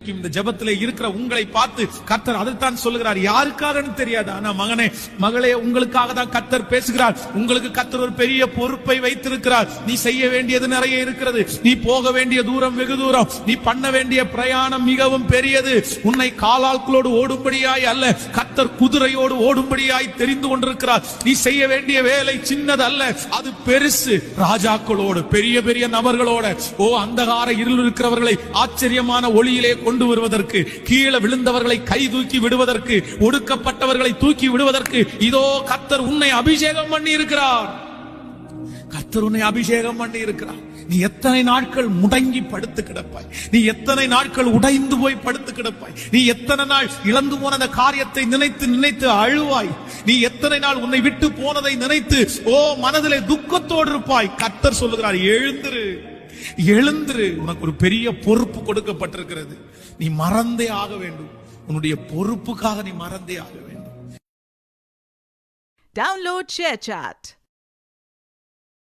இந்த ஜெபத்திலே இருக்கிற உங்களை பார்த்து கர்த்தர் அதைத்தான் சொல்லுகிறார். யாருக்காகன்னு தெரியாது, ஆனா மகனே மகளே உங்களுக்காக தான் கர்த்தர் பேசுகிறார். உங்களுக்கு கர்த்தர் ஒரு பெரிய பொறுப்பை வைத்திருக்கிறார். நீ செய்ய வேண்டியது நிறைய இருக்கிறது. நீ போக வேண்டிய தூரம் வெகு தூரம். நீ பண்ண வேண்டிய பிரயாணம் மிகவும் பெரியது. உன்னை காலாட்களோடு ஓடும்படியாய் அல்ல, கர்த்தர் குதிரையோடு ஓடும்படியாய் தெரிந்து கொண்டிருக்கிறார். நீ செய்ய வேண்டிய வேலை சின்னது அல்ல, அது பெருசு. ராஜாக்களோடு பெரிய பெரிய நபர்களோட அந்தகார இருள் இருக்கிறவர்களை ஆச்சரியமான ஒளியிலே கொண்டு வருவதற்கு, கீழே விழுந்தவர்களை கை தூக்கி விடுவதற்கு, ஒடுக்கப்பட்டவர்களை தூக்கி விடுவதற்கு இதோ கர்த்தர் உன்னை அபிஷேகம் பண்ணி இருக்கிறார். கர்த்தர் உன்னை அபிஷேகம் பண்ணி இருக்கிறார். நீ எத்தனை நாட்கள் முடங்கி படுத்து கிடப்பாய்? நீ எத்தனை நாட்கள் உடைந்து போய் படுத்து கிடப்பாய்? நீ எத்தனை நாள் இழந்து போன அந்த காரியத்தை நினைத்து நினைத்து அழுவாய்? நீ எத்தனை நாள் உன்னை விட்டு போனதை நினைத்து மனதிலே துக்கத்தோடு இருப்பாய்? கர்த்தர் சொல்லுகிறார், எழுந்திரு, எழுந்திரு. உனக்கு ஒரு பெரிய பொறுப்பு கொடுக்கப்பட்டிருக்கிறது. நீ மறந்தே ஆக வேண்டும். உன்னுடைய பொறுப்புக்காக நீ மறந்தே ஆக வேண்டும். Download ShareChat.